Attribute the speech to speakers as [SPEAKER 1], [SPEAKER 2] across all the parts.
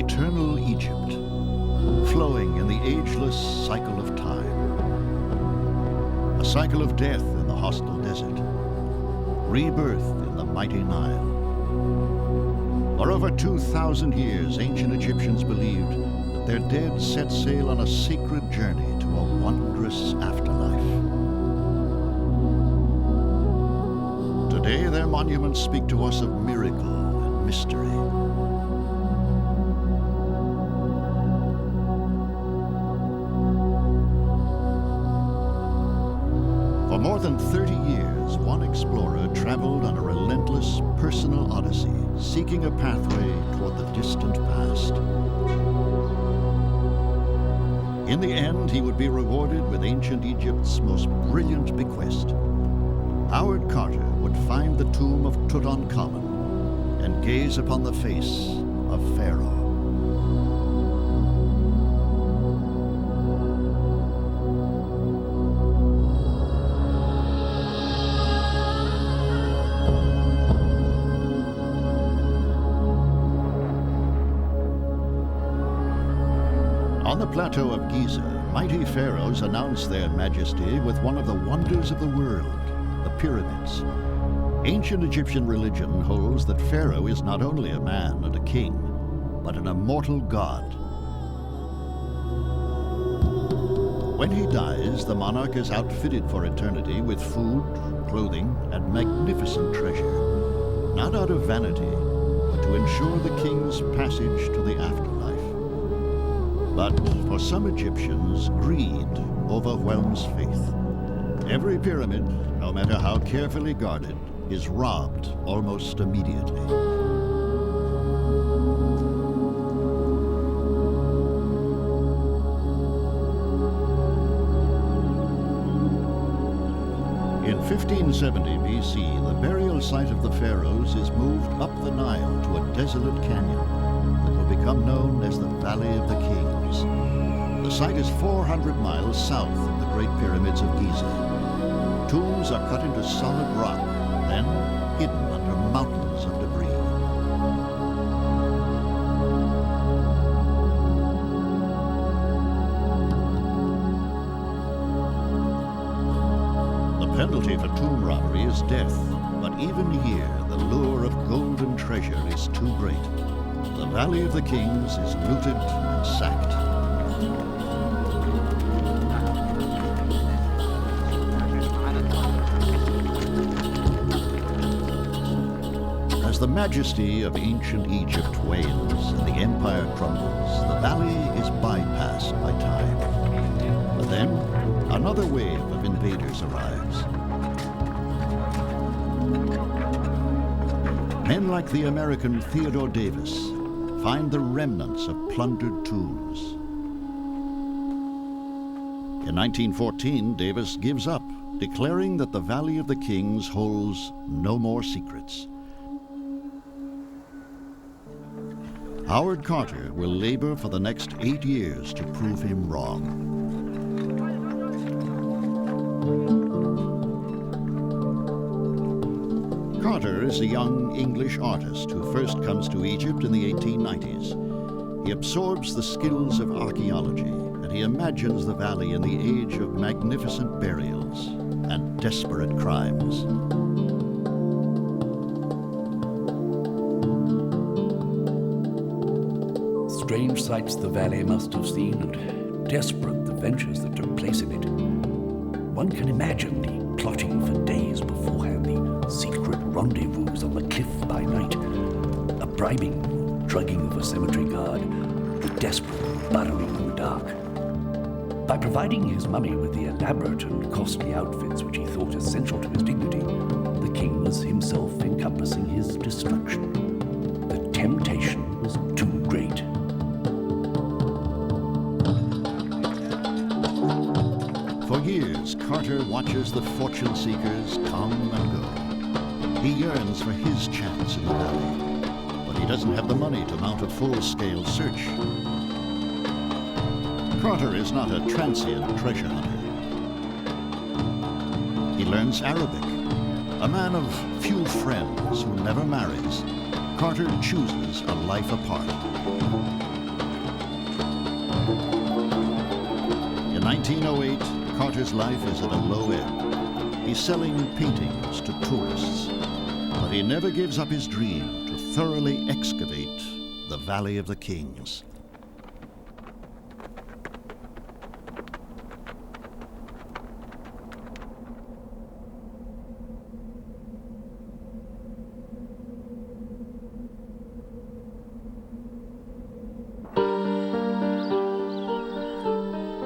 [SPEAKER 1] Eternal Egypt, flowing in the ageless cycle of time. A cycle of death in the hostile desert, rebirth in the mighty Nile. For over 2,000 years, ancient Egyptians believed that their dead set sail on a sacred journey to a wondrous afterlife. Today, their monuments speak to us of miracle and mystery. For more than 30 years, one explorer traveled on a relentless personal odyssey, seeking a pathway toward the distant past. In the end, he would be rewarded with ancient Egypt's most brilliant bequest. Howard Carter would find the tomb of Tutankhamun and gaze upon the face of Pharaoh. On the plateau of Giza, mighty pharaohs announced their majesty with one of the wonders of the world, the pyramids. Ancient Egyptian religion holds that Pharaoh is not only a man and a king, but an immortal god. When he dies, the monarch is outfitted for eternity with food, clothing, and magnificent treasure, not out of vanity, but to ensure the king's passage to the afterlife. But for some Egyptians, greed overwhelms faith. Every pyramid, no matter how carefully guarded, is robbed almost immediately. In 1570 BC, the burial site of the pharaohs is moved up the Nile to a desolate canyon that will become known as the Valley of the Kings. The site is 400 miles south of the Great Pyramids of Giza. Tombs are cut into solid rock, then hidden under mountains of debris. The penalty for tomb robbery is death, but even here, the lure of golden treasure is too great. The Valley of the Kings is looted and sacked. As the majesty of ancient Egypt wanes and the empire crumbles, the valley is bypassed by time. But then, another wave of invaders arrives. Men like the American Theodore Davis find the remnants of plundered tombs. In 1914, Davis gives up, declaring that the Valley of the Kings holds no more secrets. Howard Carter will labor for the next 8 years to prove him wrong. Carter is a young English artist who first comes to Egypt in the 1890s. He absorbs the skills of archaeology, and he imagines the valley in the age of magnificent burials and desperate crimes.
[SPEAKER 2] Strange sights the valley must have seen, and desperate the ventures that took place in it. One can imagine the plotting for days beforehand, the secret rendezvous on the cliff by night, a bribing, drugging of a cemetery guard, the desperate burrowing in the dark. By providing his mummy with the elaborate and costly outfits which he thought essential to his dignity, the king was himself encompassing his destruction. The temptation was too great.
[SPEAKER 1] For years, Carter watches the fortune seekers come and go. He yearns for his chance in the valley, but he doesn't have the money to mount a full-scale search. Carter is not a transient treasure hunter. He learns Arabic. A man of few friends who never marries, Carter chooses a life apart. 1908, Carter's life is at a low ebb. He's selling paintings to tourists, but he never gives up his dream to thoroughly excavate the Valley of the Kings.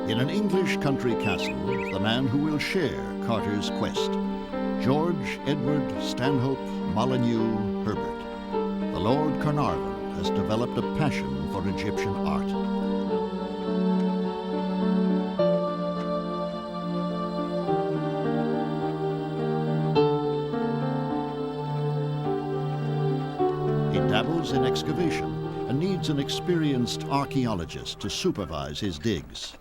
[SPEAKER 1] In an English country castle, the man who will share Carter's quest, George Edward Stanhope Molyneux Herbert. The Lord Carnarvon has developed a passion for Egyptian art. He dabbles in excavation and needs an experienced archaeologist to supervise his digs.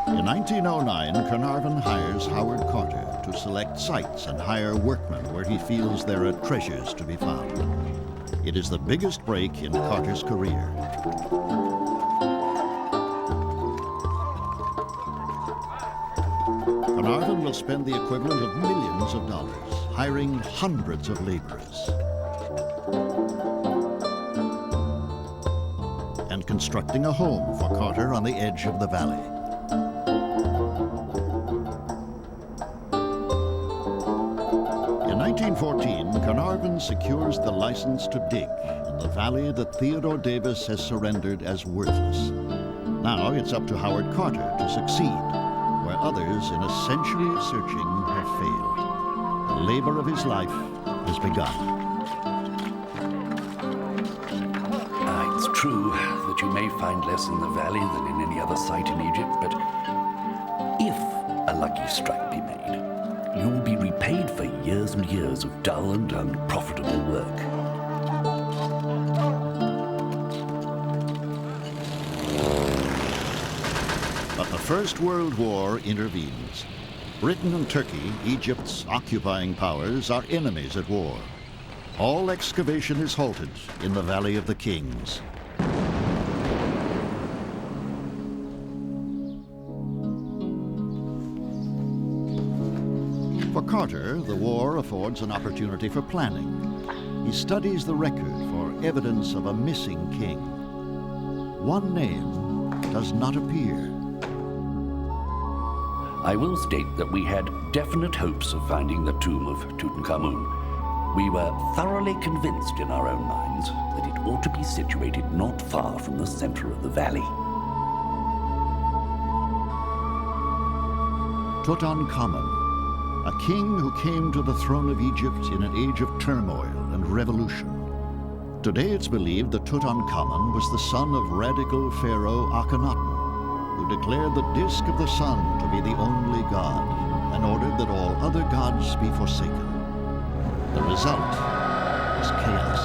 [SPEAKER 1] In 1909, Carnarvon hires Howard Carter to select sites and hire workmen where he feels there are treasures to be found. It is the biggest break in Carter's career. Carnarvon will spend the equivalent of millions of dollars, hiring hundreds of laborers and constructing a home for Carter on the edge of the valley. In 1914, Carnarvon secures the license to dig in the valley that Theodore Davis has surrendered as worthless. Now it's up to Howard Carter to succeed, where others in a century of searching have failed. The labor of his life has begun.
[SPEAKER 2] It's true that you may find less in the valley than in any other site in Egypt, but if a lucky strike be made, you will be repaid for years and years of dull and unprofitable work.
[SPEAKER 1] But the First World War intervenes. Britain and Turkey, Egypt's occupying powers, are enemies at war. All excavation is halted in the Valley of the Kings. For Carter, the war affords an opportunity for planning. He studies the record for evidence of a missing king. One name does not appear.
[SPEAKER 2] I will state that we had definite hopes of finding the tomb of Tutankhamun. We were thoroughly convinced in our own minds that it ought to be situated not far from the center of the valley.
[SPEAKER 1] Tutankhamun, a king who came to the throne of Egypt in an age of turmoil and revolution. Today it's believed that Tutankhamun was the son of radical Pharaoh Akhenaten, who declared the disk of the sun to be the only god and ordered that all other gods be forsaken. The result was chaos.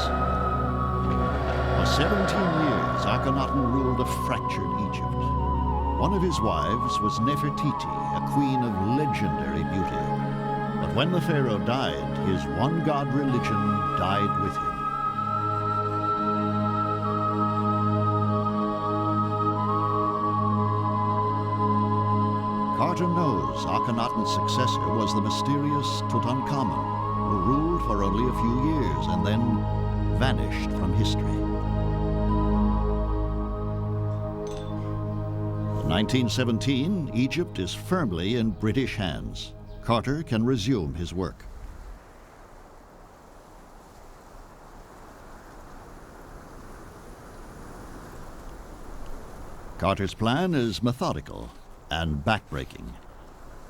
[SPEAKER 1] For 17 years, Akhenaten ruled a fractured Egypt. One of his wives was Nefertiti, a queen of legendary beauty. But when the pharaoh died, his one-god religion died with him. Carter knows Akhenaten's successor was the mysterious Tutankhamun, who ruled for only a few years and then vanished from history. In 1917, Egypt is firmly in British hands. Carter can resume his work. Carter's plan is methodical and backbreaking.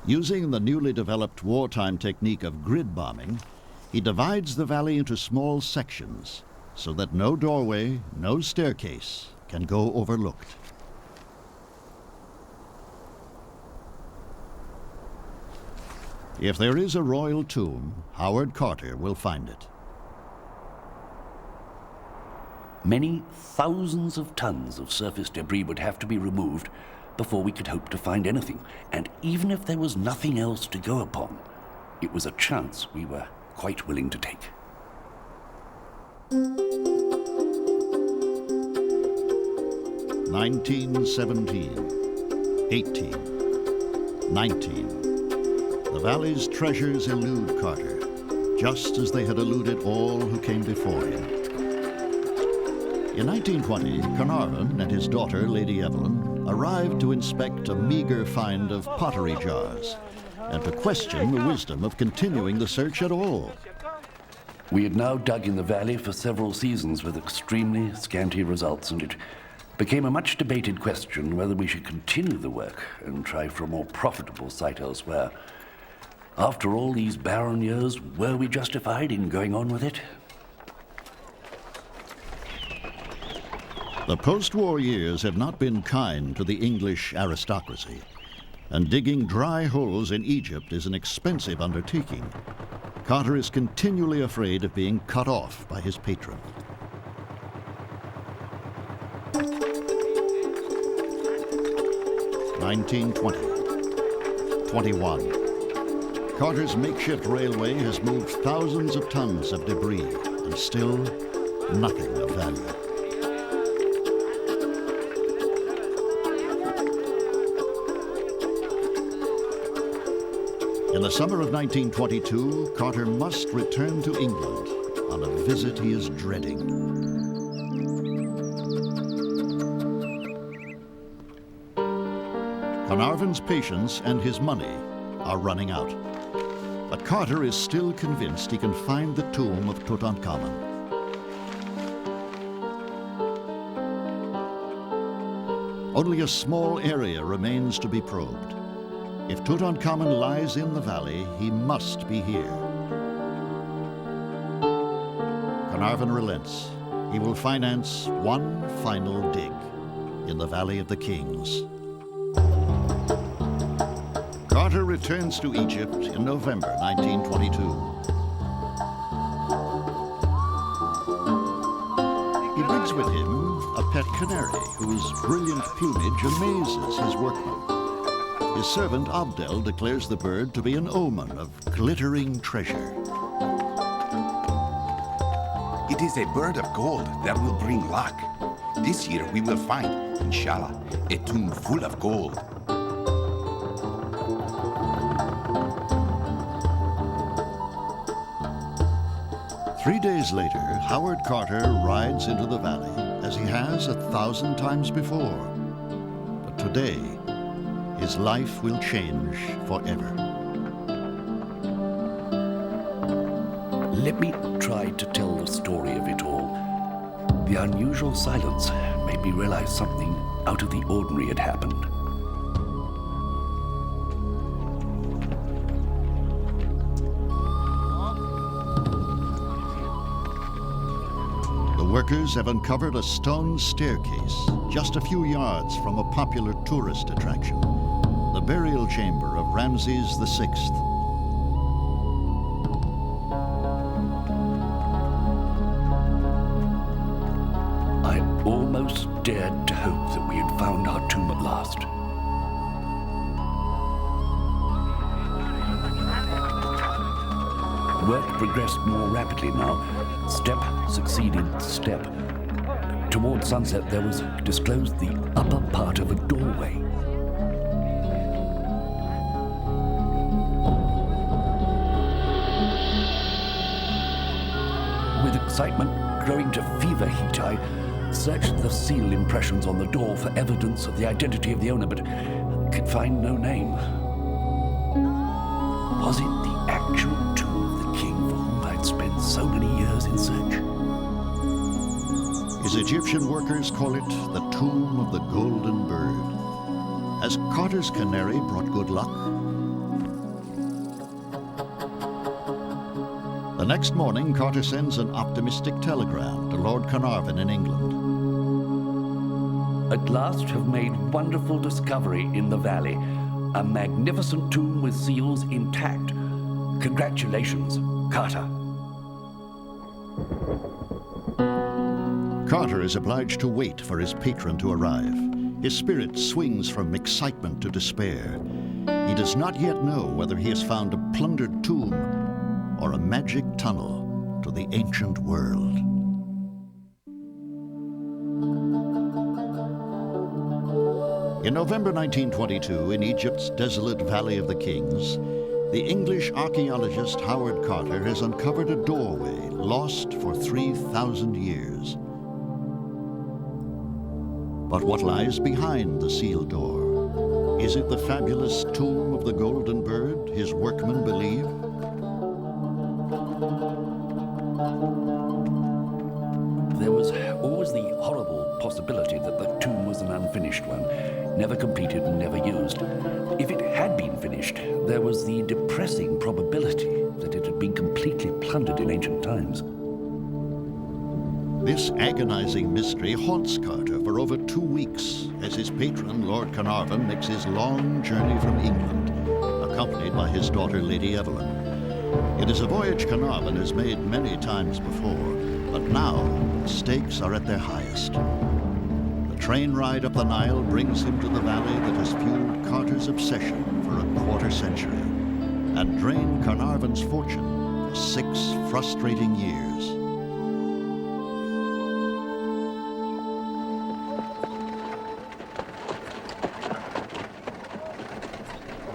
[SPEAKER 1] Using the newly developed wartime technique of grid bombing, he divides the valley into small sections so that no doorway, no staircase can go overlooked. If there is a royal tomb, Howard Carter will find it.
[SPEAKER 2] Many thousands of tons of surface debris would have to be removed before we could hope to find anything. And even if there was nothing else to go upon, it was a chance we were quite willing to take.
[SPEAKER 1] 1917, 18, 19. The valley's treasures elude Carter, just as they had eluded all who came before him. In 1920, Carnarvon and his daughter, Lady Evelyn, arrived to inspect a meager find of pottery jars and to question the wisdom of continuing the search at all.
[SPEAKER 2] We had now dug in the valley for several seasons with extremely scanty results, and it became a much debated question whether we should continue the work and try for a more profitable site elsewhere. After all these barren years, were we justified in going on with it?
[SPEAKER 1] The post-war years had not been kind to the English aristocracy, and digging dry holes in Egypt is an expensive undertaking. Carter is continually afraid of being cut off by his patron. (1920) Carter's makeshift railway has moved thousands of tons of debris, and still nothing of value. In the summer of 1922, Carter must return to England on a visit he is dreading. Carnarvon's patience and his money are running out. But Carter is still convinced he can find the tomb of Tutankhamun. Only a small area remains to be probed. If Tutankhamun lies in the valley, he must be here. Carnarvon relents. He will finance one final dig in the Valley of the Kings. Carter returns to Egypt in November 1922. He brings with him a pet canary whose brilliant plumage amazes his workmen. His servant Abdel declares the bird to be an omen of glittering treasure.
[SPEAKER 3] It is a bird of gold that will bring luck. This year we will find, inshallah, a tomb full of gold.
[SPEAKER 1] Three days later, Howard Carter rides into the valley as he has 1,000 times before. But today, his life will change forever.
[SPEAKER 2] Let me try to tell the story of it all. The unusual silence made me realize something out of the ordinary had happened.
[SPEAKER 1] The workers have uncovered a stone staircase just a few yards from a popular tourist attraction, the burial chamber of Ramses VI.
[SPEAKER 2] I almost dared to hope that we had found our tomb at last. Work progressed more rapidly now. Step succeeded step. Toward sunset, there was disclosed the upper part of a doorway. With excitement growing to fever heat, I searched the seal impressions on the door for evidence of the identity of the owner, but could find no name. Was it the actual tomb of the king for whom I'd spent so many years in search?
[SPEAKER 1] His Egyptian workers call it the Tomb of the Golden Bird. Has Carter's canary brought good luck? The next morning, Carter sends an optimistic telegram to Lord Carnarvon in England.
[SPEAKER 2] At last have made wonderful discovery in the valley. A magnificent tomb with seals intact. Congratulations, Carter.
[SPEAKER 1] Carter is obliged to wait for his patron to arrive. His spirit swings from excitement to despair. He does not yet know whether he has found a plundered tomb or a magic tunnel to the ancient world. In November 1922, in Egypt's desolate Valley of the Kings, the English archaeologist Howard Carter has uncovered a doorway lost for 3,000 years. But what lies behind the sealed door? Is it the fabulous tomb of the golden bird his workmen believe?
[SPEAKER 2] There was always the horrible possibility that the tomb was an unfinished one, never completed and never used. If it had been finished, there was the depressing probability that it had been completely plundered in ancient times.
[SPEAKER 1] This agonizing mystery haunts Carter for over 2 weeks as his patron, Lord Carnarvon, makes his long journey from England, accompanied by his daughter, Lady Evelyn. It is a voyage Carnarvon has made many times before, but now the stakes are at their highest. The train ride up the Nile brings him to the valley that has fueled Carter's obsession for a quarter century and drained Carnarvon's fortune for 6 frustrating years.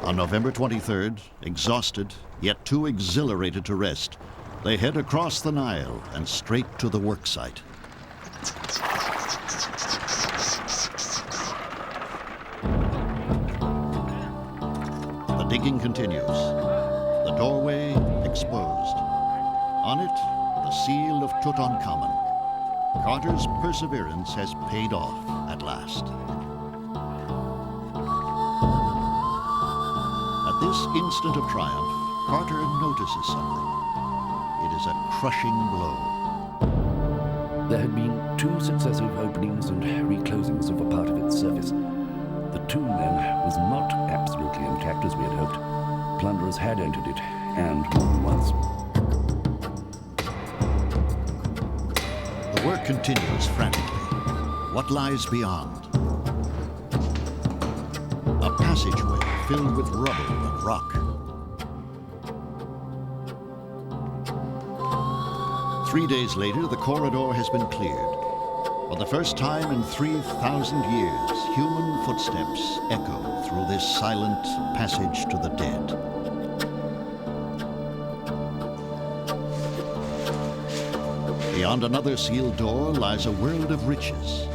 [SPEAKER 1] On November 23rd, exhausted, yet too exhilarated to rest, they head across the Nile and straight to the worksite. The digging continues, the doorway exposed. On it, the seal of Tutankhamun. Carter's perseverance has paid off at last. At this instant of triumph, Carter notices something. It is a crushing blow.
[SPEAKER 2] There had been 2 successive openings and reclosings of a part of its surface. The tomb, then, was not absolutely intact as we had hoped. Plunderers had entered it, and more than once.
[SPEAKER 1] The work continues frantically. What lies beyond? A passageway filled with rubble and rock. 3 days later, the corridor has been cleared. For the first time in 3,000 years, human footsteps echo through this silent passage to the dead. Beyond another sealed door lies a world of riches,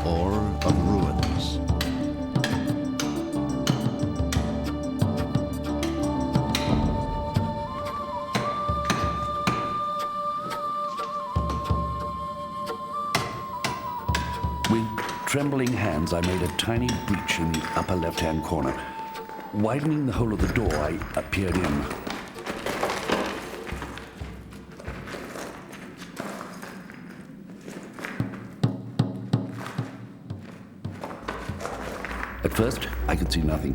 [SPEAKER 1] or of ruins.
[SPEAKER 2] Trembling hands, I made a tiny breach in the upper left-hand corner. Widening the hole of the door, I peered in. At first, I could see nothing.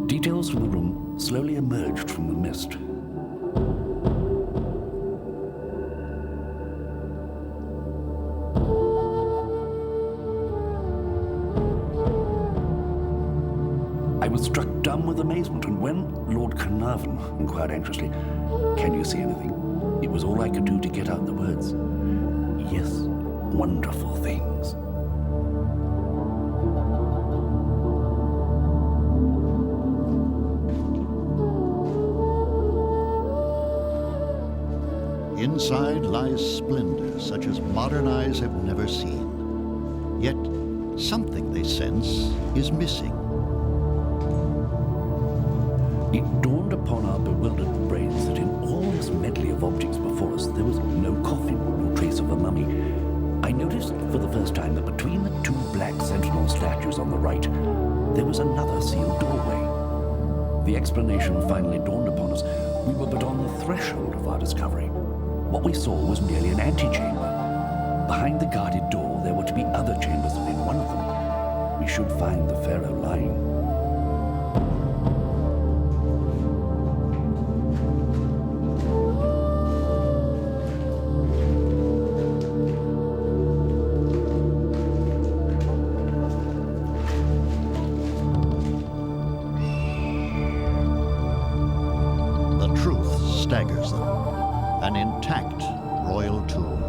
[SPEAKER 2] Details from the room slowly emerged from the mist. I was struck dumb with amazement, and when Lord Carnarvon inquired anxiously, "Can you see anything?" it was all I could do to get out the words, "Yes, wonderful things."
[SPEAKER 1] Inside lies splendor such as modern eyes have never seen. Yet something they sense is missing.
[SPEAKER 2] It dawned upon our bewildered brains that in all this medley of objects before us, there was no coffin, no trace of a mummy. I noticed for the first time that between the 2 black sentinel statues on the right, there was another sealed doorway. The explanation finally dawned upon us. We were but on the threshold of our discovery. What we saw was merely an antechamber. Behind the guarded door, there were to be other chambers, and in one of them, we should find the Pharaoh lying.
[SPEAKER 1] Staggers them. An intact royal tomb.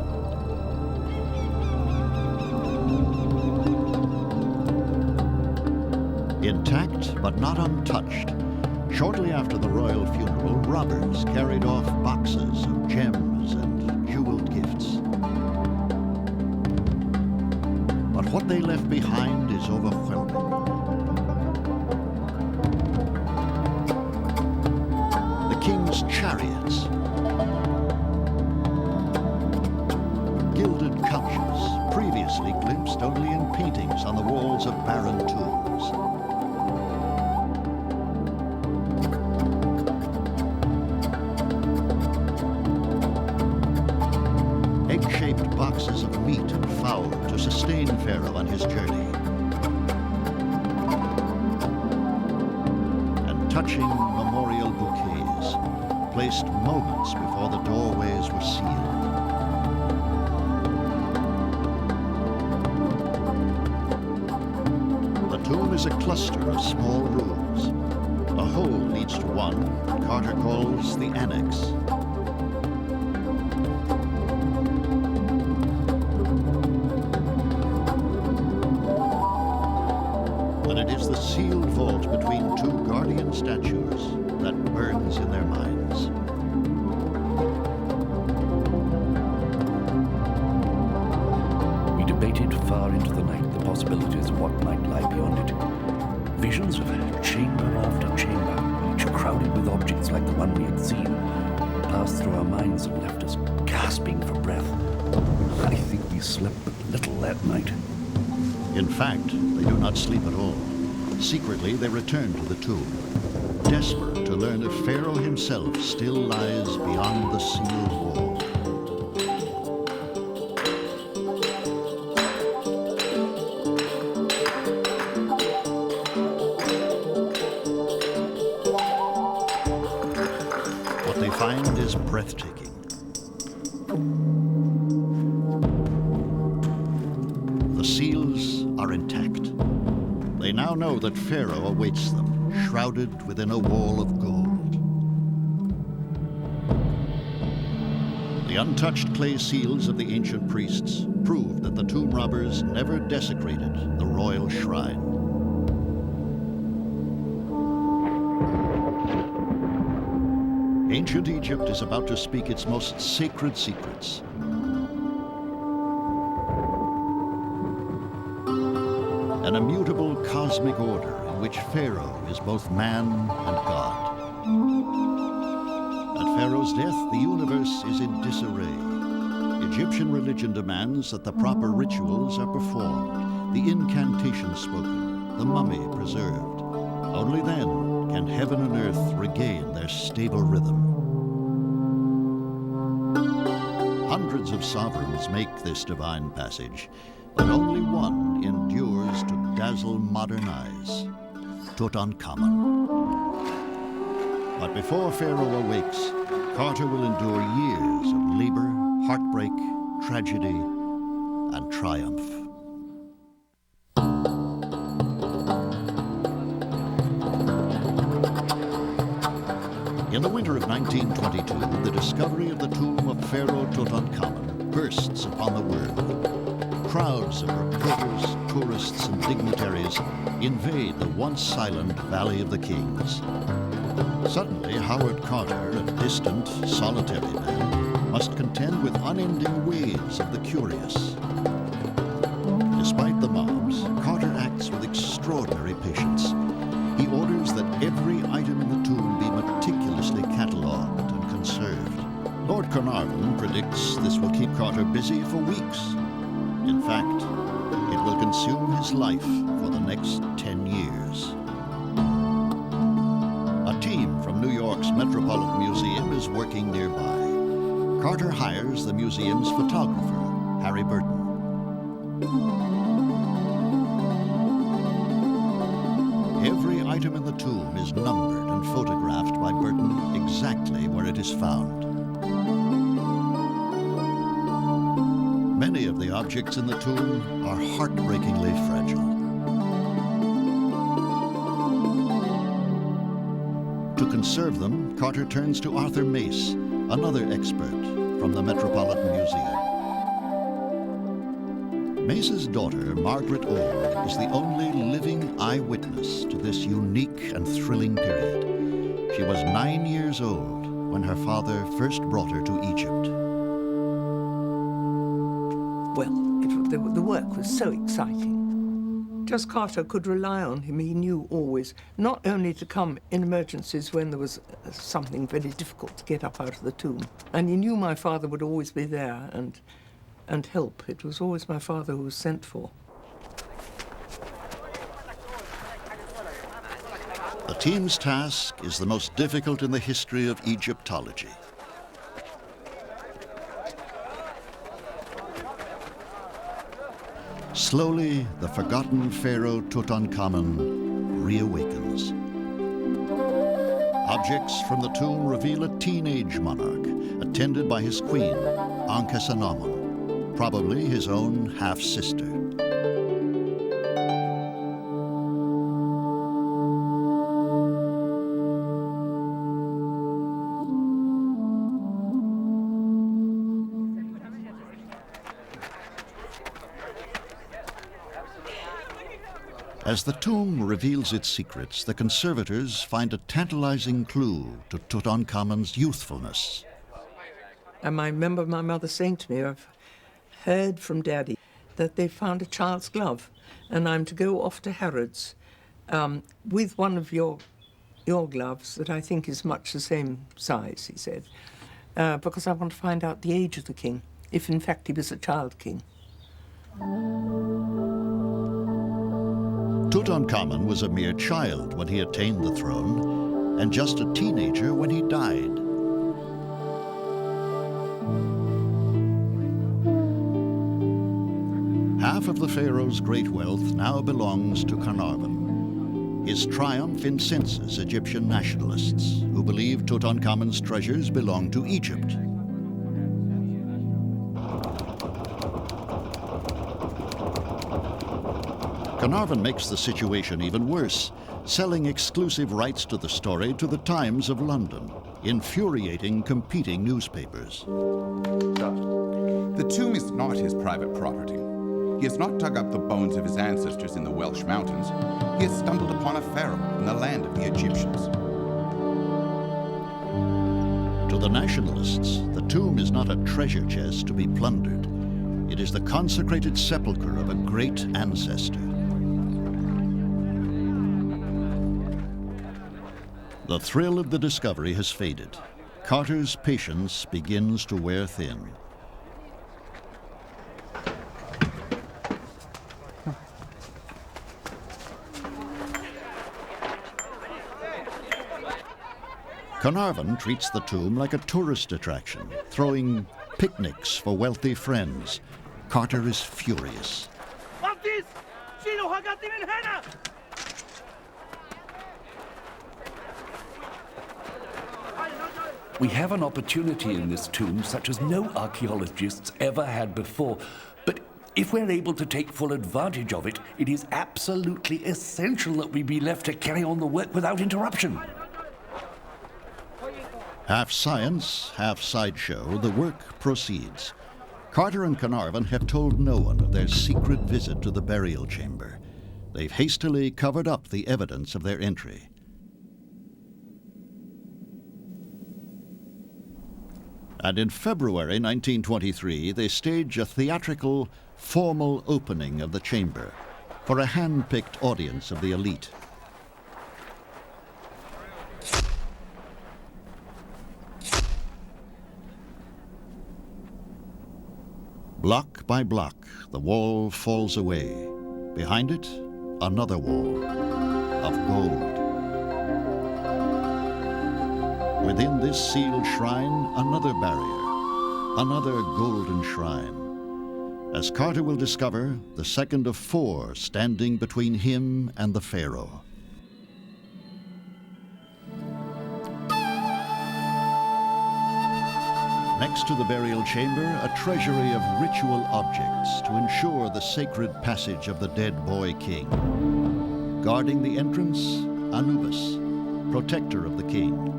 [SPEAKER 1] Intact but not untouched, shortly after the royal funeral, robbers carried off boxes of gems and jeweled gifts. But what they left behind is overwhelming. The king's chariots, gilded couches, previously glimpsed only in paintings on the walls of barren tombs. Egg-shaped boxes of meat and fowl to sustain Pharaoh on his journey. And touching memorial bouquets, placed moments before the doorways were sealed. The tomb is a cluster of small rooms. A hole leads to one that Carter calls the annex. But it is the sealed vault between two guardian statues that burns in their minds.
[SPEAKER 2] We debated far into the night the possibilities of what might lie beyond it. Visions of chamber after chamber, each crowded with objects like the one we had seen, passed through our minds and left us gasping for breath. I think we slept but little that night.
[SPEAKER 1] In fact, they do not sleep at all. Secretly, they return to the tomb, desperate to learn if Pharaoh himself still lies beyond the sealed wall. What they find is breathtaking. The seals are intact. They now know that Pharaoh awaits them, shrouded within a wall of gold. The untouched clay seals of the ancient priests prove that the tomb robbers never desecrated the royal shrine. Ancient Egypt is about to speak its most sacred secrets. An immutable cosmic order in which Pharaoh is both man and God. At Pharaoh's death, the universe is in disarray. Egyptian religion demands that the proper rituals are performed, the incantation spoken, the mummy preserved. Only then can heaven and earth regain their stable rhythm. Hundreds of sovereigns make this divine passage, but only one endures to dazzle modern eyes, Tutankhamun. But before Pharaoh awakes, Carter will endure years of labor, heartbreak, tragedy, and triumph. In the winter of 1922, the discovery of the tomb of Pharaoh Tutankhamun bursts upon the world. Crowds of reporters, tourists, and dignitaries invade the once silent Valley of the Kings. Suddenly, Howard Carter, a distant, solitary man, must contend with unending waves of the curious. Despite the mobs, Carter acts with extraordinary patience. He orders that every item in the tomb be meticulously catalogued and conserved. Lord Carnarvon predicts this will keep Carter busy for weeks. In fact, it will consume his life for the next 10 years. A team from New York's Metropolitan Museum is working nearby. Carter hires the museum's photographer, Harry Burton. Every item in the tomb is numbered and photographed by Burton exactly where it is found. Many of the objects in the tomb are heartbreakingly fragile. To conserve them, Carter turns to Arthur Mace, another expert from the Metropolitan Museum. Mace's daughter, Margaret Orr, is the only living eyewitness to this unique and thrilling period. She was 9 years old when her father first brought her to Egypt.
[SPEAKER 4] Well, the work was so exciting. Just Carter could rely on him. He knew always not only to come in emergencies when there was something very difficult to get up out of the tomb, and he knew my father would always be there and help. It was always my father who was sent for.
[SPEAKER 1] The team's task is the most difficult in the history of Egyptology. Slowly, the forgotten pharaoh Tutankhamun reawakens. Objects from the tomb reveal a teenage monarch, attended by his queen, Ankhesenamun, probably his own half-sister. As the tomb reveals its secrets, the conservators find a tantalizing clue to Tutankhamun's youthfulness.
[SPEAKER 4] And I remember my mother saying to me, I've heard from Daddy that they found a child's glove, and I'm to go off to Harrods with one of your gloves that I think is much the same size, he said, because I want to find out the age of the king, if in fact he was a child king.
[SPEAKER 1] Tutankhamun was a mere child when he attained the throne, and just a teenager when he died. Half of the pharaoh's great wealth now belongs to Carnarvon. His triumph incenses Egyptian nationalists who believe Tutankhamun's treasures belong to Egypt. Carnarvon makes the situation even worse, selling exclusive rights to the story to the Times of London, infuriating competing newspapers.
[SPEAKER 3] The tomb is not his private property. He has not dug up the bones of his ancestors in the Welsh mountains. He has stumbled upon a pharaoh in the land of the Egyptians.
[SPEAKER 1] To the nationalists, the tomb is not a treasure chest to be plundered. It is the consecrated sepulchre of a great ancestor. The thrill of the discovery has faded. Carter's patience begins to wear thin. Carnarvon treats the tomb like a tourist attraction, throwing picnics for wealthy friends. Carter is furious.
[SPEAKER 2] We have an opportunity in this tomb such as no archaeologists ever had before. But if we're able to take full advantage of it, it is absolutely essential that we be left to carry on the work without interruption.
[SPEAKER 1] Half science, half sideshow, the work proceeds. Carter and Carnarvon have told no one of their secret visit to the burial chamber. They've hastily covered up the evidence of their entry. And in February 1923, they stage a theatrical, formal opening of the chamber for a hand-picked audience of the elite. Block by block, the wall falls away. Behind it, another wall of gold. Within this sealed shrine, another barrier, another golden shrine. As Carter will discover, the second of four standing between him and the pharaoh. Next to the burial chamber, a treasury of ritual objects to ensure the sacred passage of the dead boy king. Guarding the entrance, Anubis, protector of the king.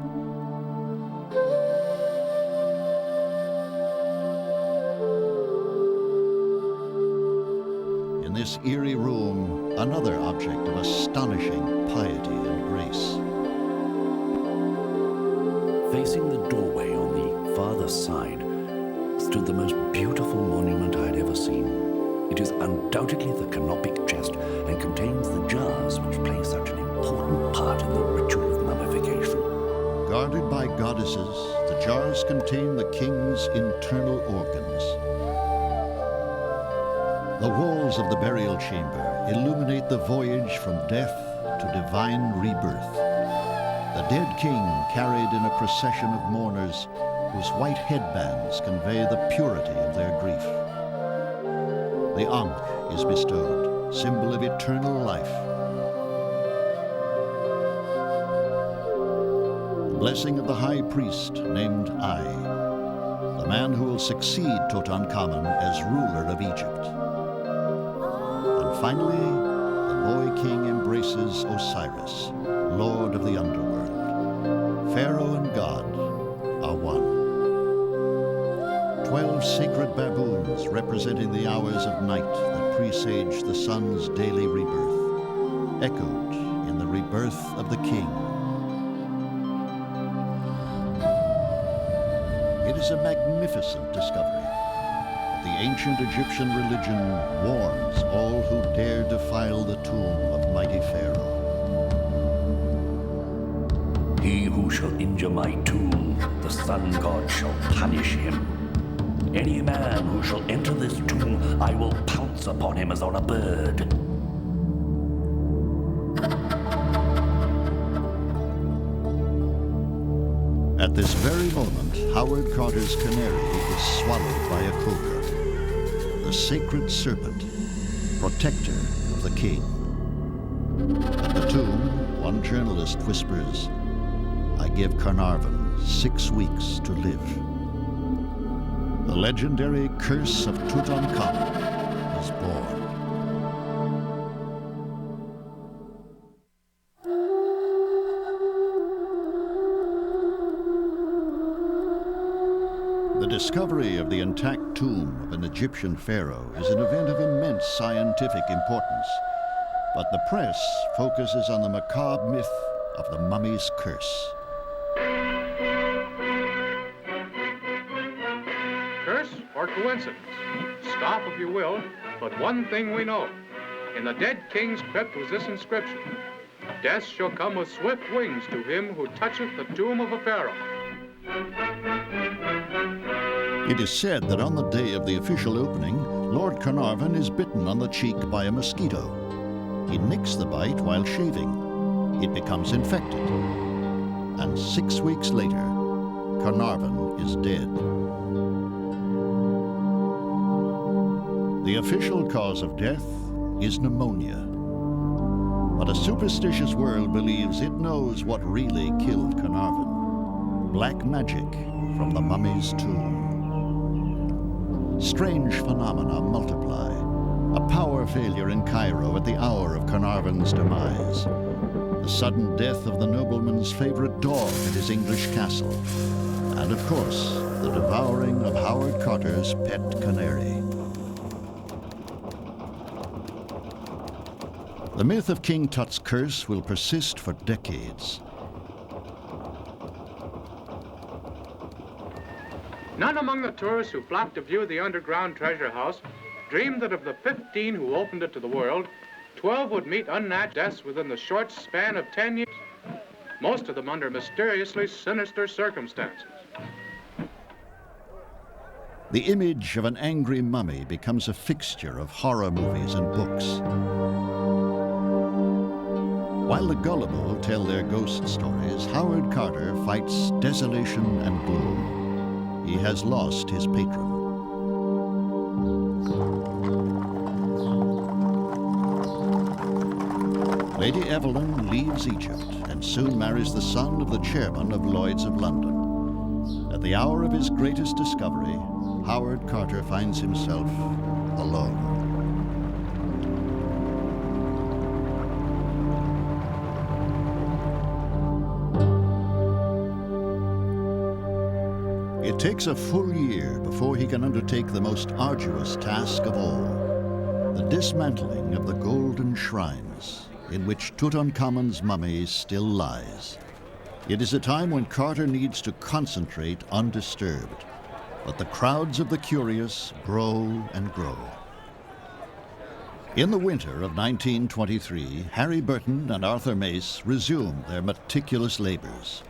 [SPEAKER 1] this eerie room another object of astonishing piety and grace.
[SPEAKER 2] Facing the doorway on the farther side stood the most beautiful monument I had ever seen. It is undoubtedly the canopic chest and contains the jars which play such an important part in the ritual of mummification.
[SPEAKER 1] Guarded by goddesses, the jars contain the king's internal organs. The walls of the burial chamber illuminate the voyage from death to divine rebirth. The dead king carried in a procession of mourners whose white headbands convey the purity of their grief. The Ankh is bestowed, symbol of eternal life. The blessing of the high priest named Ai, the man who will succeed Tutankhamun as ruler of Egypt. And finally, the boy king embraces Osiris, lord of the underworld. Pharaoh and God are one. 12 sacred baboons representing the hours of night that presage the sun's daily rebirth, echoed in the rebirth of the king. It is a magnificent discovery. The ancient Egyptian religion warns all who dare defile the tomb of mighty Pharaoh.
[SPEAKER 2] He who shall injure my tomb, the sun god shall punish him. Any man who shall enter this tomb, I will pounce upon him as on a bird.
[SPEAKER 1] At this very moment, Howard Carter's canary is swallowed by a cobra, the sacred serpent, protector of the king. At the tomb, one journalist whispers, "I give Carnarvon 6 weeks to live." The legendary Curse of Tutankhamun is born. The discovery of the intact tomb of an Egyptian pharaoh is an event of immense scientific importance, but the press focuses on the macabre myth of the mummy's curse.
[SPEAKER 5] Curse or coincidence? Scoff if you will, but one thing we know. In the dead king's crypt was this inscription: "Death shall come with swift wings to him who toucheth the tomb of a pharaoh."
[SPEAKER 1] It is said that on the day of the official opening, Lord Carnarvon is bitten on the cheek by a mosquito. He nicks the bite while shaving. It becomes infected. And 6 weeks later, Carnarvon is dead. The official cause of death is pneumonia. But a superstitious world believes it knows what really killed Carnarvon: black magic from the mummy's tomb. Strange phenomena multiply. A power failure in Cairo at the hour of Carnarvon's demise. The sudden death of the nobleman's favorite dog at his English castle. And of course, the devouring of Howard Carter's pet canary. The myth of King Tut's curse will persist for decades.
[SPEAKER 5] None among the tourists who flocked to view the underground treasure house dreamed that of the 15 who opened it to the world, 12 would meet unnatural deaths within the short span of 10 years, most of them under mysteriously sinister circumstances.
[SPEAKER 1] The image of an angry mummy becomes a fixture of horror movies and books. While the gullible tell their ghost stories, Howard Carter fights desolation and gloom. He has lost his patron. Lady Evelyn leaves Egypt and soon marries the son of the chairman of Lloyd's of London. At the hour of his greatest discovery, Howard Carter finds himself alone. It takes a full year before he can undertake the most arduous task of all: the dismantling of the golden shrines in which Tutankhamun's mummy still lies. It is a time when Carter needs to concentrate undisturbed, but the crowds of the curious grow and grow. In the winter of 1923, Harry Burton and Arthur Mace resumed their meticulous labors.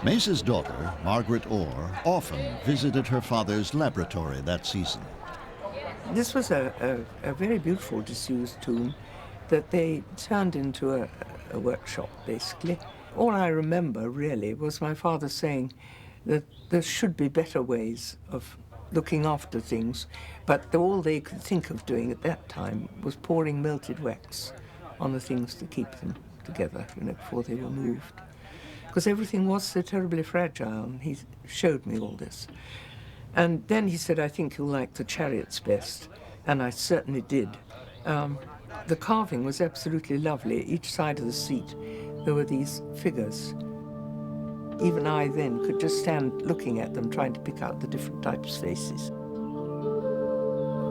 [SPEAKER 1] Mace's daughter, Margaret Orr, often visited her father's laboratory that season.
[SPEAKER 4] This was a very beautiful disused tomb that they turned into a workshop, basically. All I remember, really, was my father saying that there should be better ways of looking after things, but all they could think of doing at that time was pouring melted wax on the things to keep them together, before they were moved. Because everything was so terribly fragile, and he showed me all this. And then he said, I think you'll like the chariots best, and I certainly did. The carving was absolutely lovely. Each side of the seat, there were these figures. Even I then could just stand looking at them, trying to pick out the different types of faces.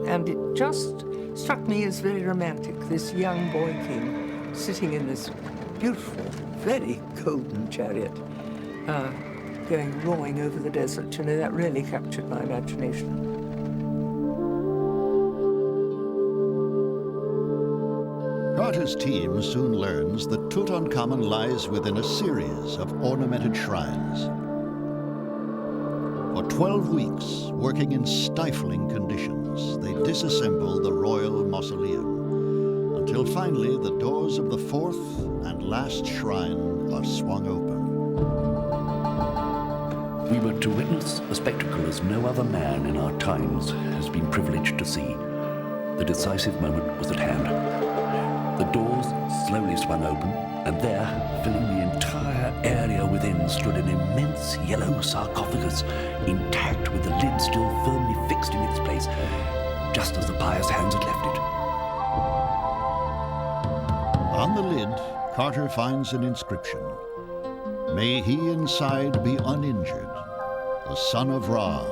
[SPEAKER 4] And it just struck me as very romantic, this young boy king sitting in this beautiful, very golden chariot, going roaring over the desert. That really captured my imagination.
[SPEAKER 1] Carter's team soon learns that Tutankhamun lies within a series of ornamented shrines. For 12 weeks, working in stifling conditions, they disassemble the royal mausoleum, until finally the doors of the fourth and last shrine are swung open.
[SPEAKER 2] We were to witness a spectacle as no other man in our times has been privileged to see. The decisive moment was at hand. The doors slowly swung open, and there, filling the entire area within, stood an immense yellow sarcophagus, intact with the lid still firmly fixed in its place, just as the pious hands had left it.
[SPEAKER 1] On the lid, Carter finds an inscription. May he inside be uninjured, the son of Ra,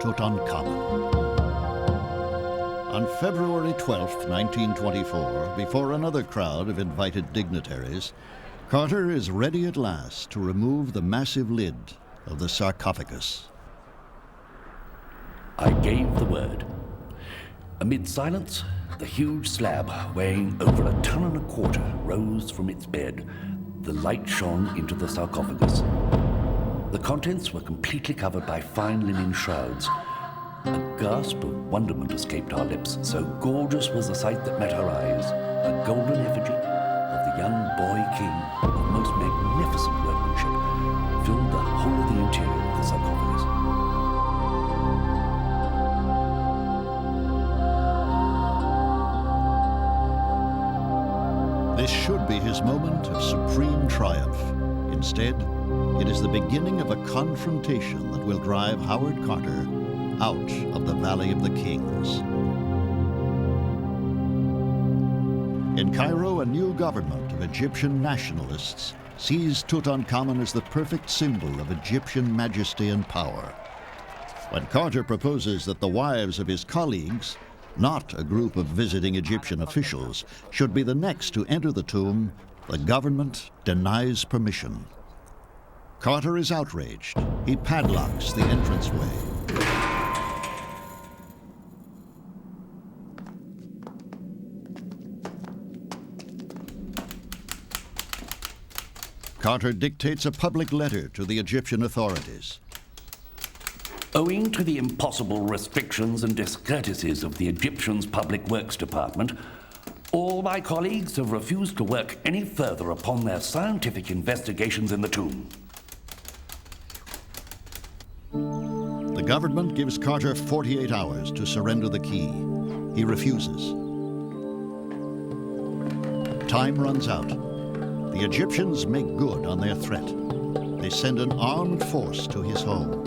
[SPEAKER 1] Tutankhamun. On February 12, 1924, before another crowd of invited dignitaries, Carter is ready at last to remove the massive lid of the sarcophagus.
[SPEAKER 2] I gave the word. Amid silence, the huge slab, weighing over 1.25 tons, rose from its bed. The light shone into the sarcophagus. The contents were completely covered by fine linen shrouds. A gasp of wonderment escaped our lips, so gorgeous was the sight that met our eyes. A golden effigy of the young boy king of most magnificent workmanship filled the whole of the interior of the sarcophagus.
[SPEAKER 1] This should be his moment of supreme triumph. Instead, it is the beginning of a confrontation that will drive Howard Carter out of the Valley of the Kings. In Cairo, a new government of Egyptian nationalists sees Tutankhamun as the perfect symbol of Egyptian majesty and power. When Carter proposes that the wives of his colleagues, not a group of visiting Egyptian officials, should be the next to enter the tomb, the government denies permission. Carter is outraged. He padlocks the entranceway. Carter dictates a public letter to the Egyptian authorities.
[SPEAKER 2] Owing to the impossible restrictions and discourtesies of the Egyptians' Public Works Department, all my colleagues have refused to work any further upon their scientific investigations in the tomb.
[SPEAKER 1] The government gives Carter 48 hours to surrender the key. He refuses. Time runs out. The Egyptians make good on their threat. They send an armed force to his home.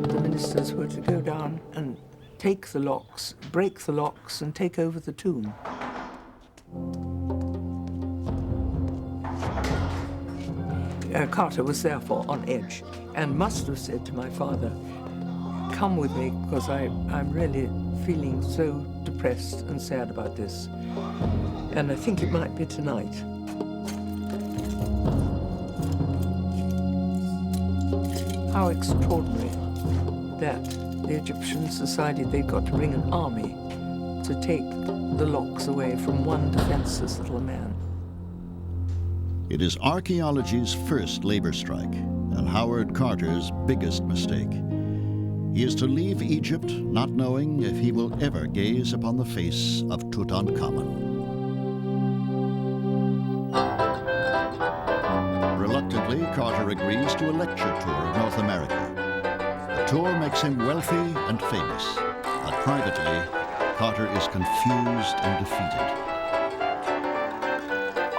[SPEAKER 4] The ministers were to go down and take the locks, break the locks, and take over the tomb. Carter was therefore on edge and must have said to my father, come with me because I'm really feeling so depressed and sad about this. And I think it might be tonight. How extraordinary that the Egyptians decided they'd got to bring an army to take the locks away from one defenseless little man.
[SPEAKER 1] It is archaeology's first labor strike and Howard Carter's biggest mistake. He is to leave Egypt not knowing if he will ever gaze upon the face of Tutankhamun. Reluctantly, Carter agrees to a lecture tour of North America. The tour makes him wealthy and famous, but privately, Carter is confused and defeated.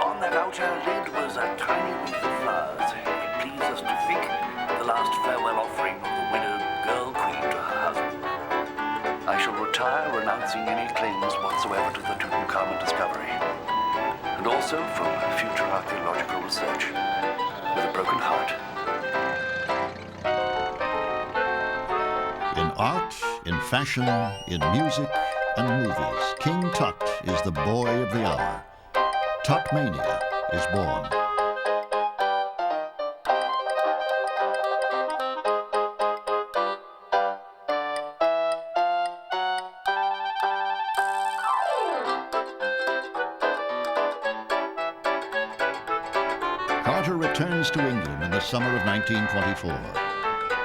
[SPEAKER 2] On that outer lid was a tiny wreath of flowers. It pleased us to think the last farewell offering of the widowed girl queen to her husband. I shall retire renouncing any claims whatsoever to the Tutankhamun discovery, and also from future archaeological research, with a broken heart.
[SPEAKER 1] In art, in fashion, in music, and movies, King Tut is the boy of the hour. Tutmania is born. Carter returns to England in the summer of 1924.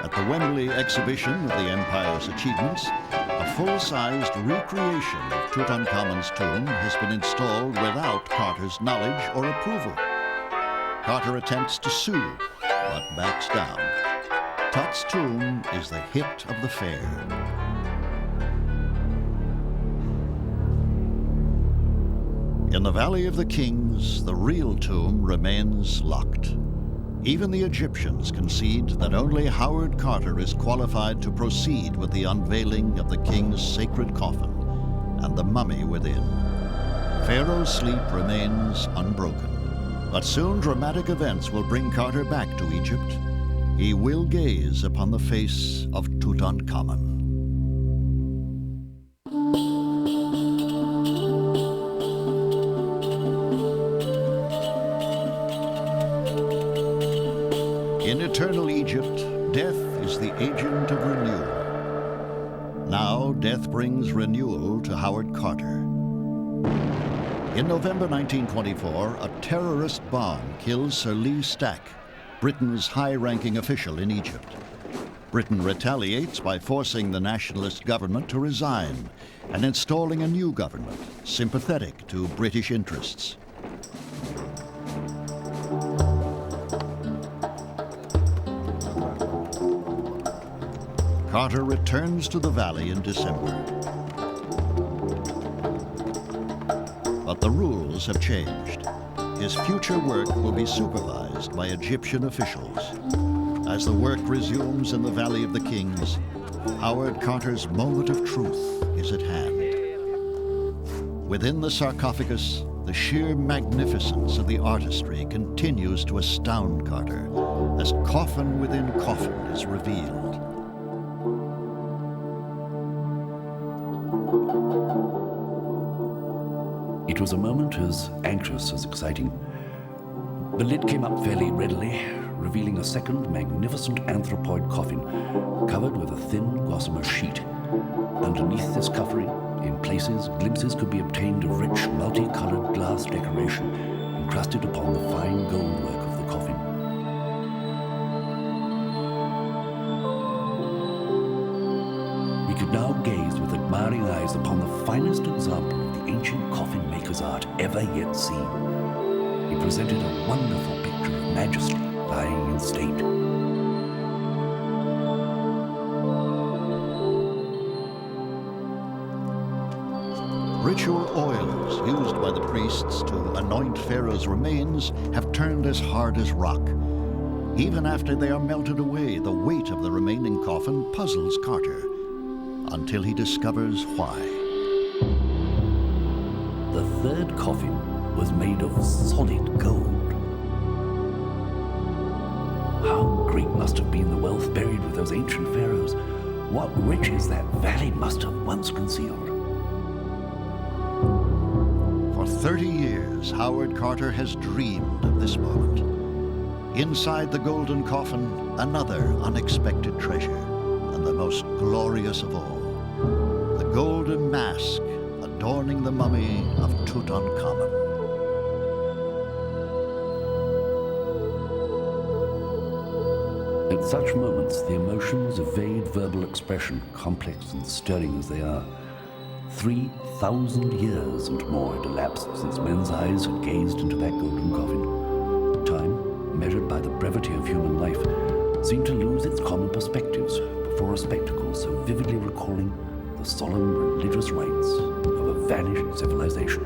[SPEAKER 1] At the Wembley exhibition of the Empire's achievements, a full-sized recreation of Tutankhamun's tomb has been installed without Carter's knowledge or approval. Carter attempts to sue, but backs down. Tut's tomb is the hit of the fair. In the Valley of the Kings, the real tomb remains locked. Even the Egyptians concede that only Howard Carter is qualified to proceed with the unveiling of the king's sacred coffin and the mummy within. Pharaoh's sleep remains unbroken, but soon dramatic events will bring Carter back to Egypt. He will gaze upon the face of Tutankhamun. In eternal Egypt, death is the agent of renewal. Now, death brings renewal to Howard Carter. In November 1924, a terrorist bomb kills Sir Lee Stack, Britain's high-ranking official in Egypt. Britain retaliates by forcing the nationalist government to resign and installing a new government sympathetic to British interests. Carter returns to the valley in December. But the rules have changed. His future work will be supervised by Egyptian officials. As the work resumes in the Valley of the Kings, Howard Carter's moment of truth is at hand. Within the sarcophagus, the sheer magnificence of the artistry continues to astound Carter as coffin within coffin is revealed.
[SPEAKER 2] It was a moment as anxious as exciting. The lid came up fairly readily, revealing a second magnificent anthropoid coffin covered with a thin gossamer sheet. Underneath this covering, in places, glimpses could be obtained of rich, multicolored glass decoration encrusted upon the fine goldwork of the coffin. We could now gaze with admiring eyes upon the finest example of the ancient coffin maker's art ever yet seen. He presented a wonderful picture of majesty lying in state.
[SPEAKER 1] Ritual oils used by the priests to anoint Pharaoh's remains have turned as hard as rock. Even after they are melted away, the weight of the remaining coffin puzzles Carter, until he discovers why.
[SPEAKER 2] The third coffin was made of solid gold. How great must have been the wealth buried with those ancient pharaohs. What riches that valley must have once concealed.
[SPEAKER 1] For 30 years, Howard Carter has dreamed of this moment. Inside the golden coffin, another unexpected treasure, and the most glorious of all, the golden mask adorning the mummy of Tutankhamun.
[SPEAKER 2] At such moments, the emotions evade verbal expression, complex and stirring as they are. 3,000 years and more had elapsed since men's eyes had gazed into that golden coffin. Time, measured by the brevity of human life, seemed to lose its common perspectives before a spectacle so vividly recalling the solemn religious rites of a vanished civilization.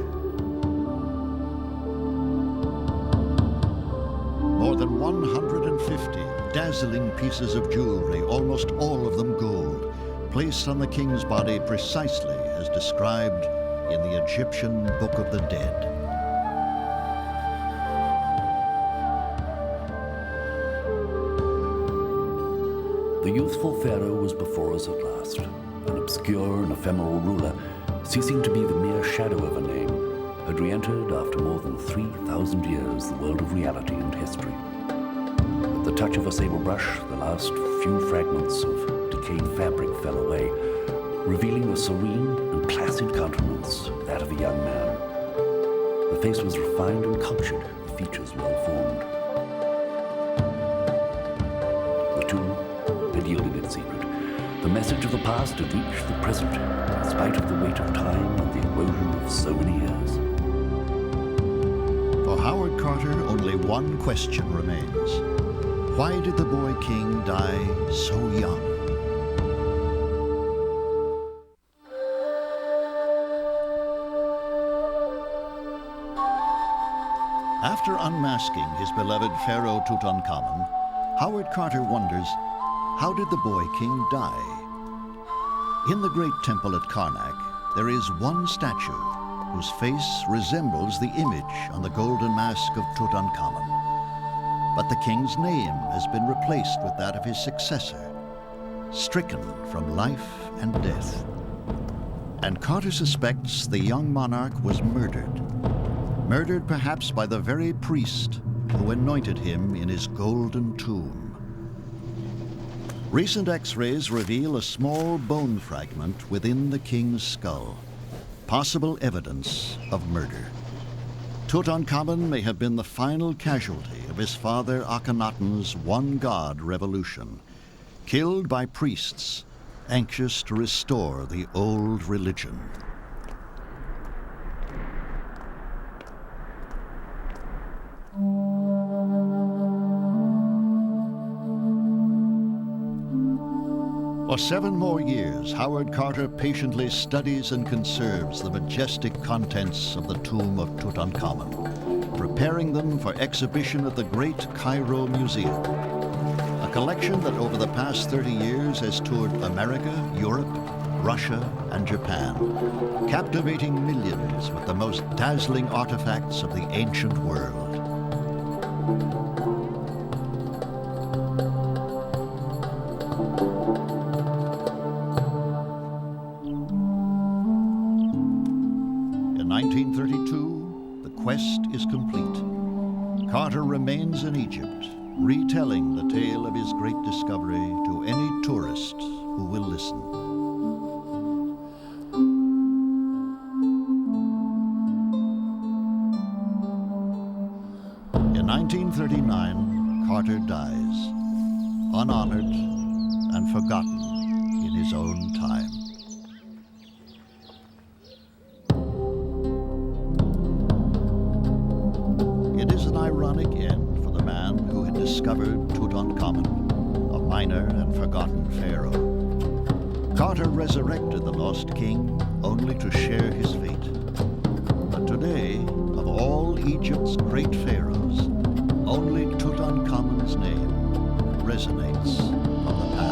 [SPEAKER 1] More than 150 dazzling pieces of jewelry, almost all of them gold, placed on the king's body precisely as described in the Egyptian Book of the Dead.
[SPEAKER 2] The youthful Pharaoh was before us at last, an obscure and ephemeral ruler, ceasing to be the mere shadow of a name, had re-entered after more than 3,000 years the world of reality and history. At the touch of a sable brush, the last few fragments of decayed fabric fell away, revealing a serene and placid countenance, that of a young man. The face was refined and cultured, the features well formed. The tomb had yielded its secret. The message of the past had reached the present, in spite of the weight of time and the erosion of so many years.
[SPEAKER 1] For Howard Carter, only one question remains. Why did the boy king die so young? After unmasking his beloved Pharaoh Tutankhamun, Howard Carter wonders, how did the boy king die? In the great temple at Karnak, there is one statue whose face resembles the image on the golden mask of Tutankhamun. But the king's name has been replaced with that of his successor, stricken from life and death. And Carter suspects the young monarch was murdered. Murdered perhaps by the very priest who anointed him in his golden tomb. Recent X-rays reveal a small bone fragment within the king's skull, possible evidence of murder. Tutankhamun may have been the final casualty of his father Akhenaten's one-god revolution, killed by priests anxious to restore the old religion. For 7 more years, Howard Carter patiently studies and conserves the majestic contents of the tomb of Tutankhamun, preparing them for exhibition at the Great Cairo Museum, a collection that over the past 30 years has toured America, Europe, Russia, and Japan, captivating millions with the most dazzling artifacts of the ancient world. In 1932, the quest is complete. Carter remains in Egypt, retelling the tale of his great discovery to any tourist who will listen. In 1939, Carter dies, unhonored and forgotten in his own time. It is an ironic end for the man who had discovered Tutankhamun, a minor and forgotten pharaoh. Carter resurrected the lost king only to share his fate. But today, of all Egypt's great pharaohs, only Tutankhamun's name resonates from the past.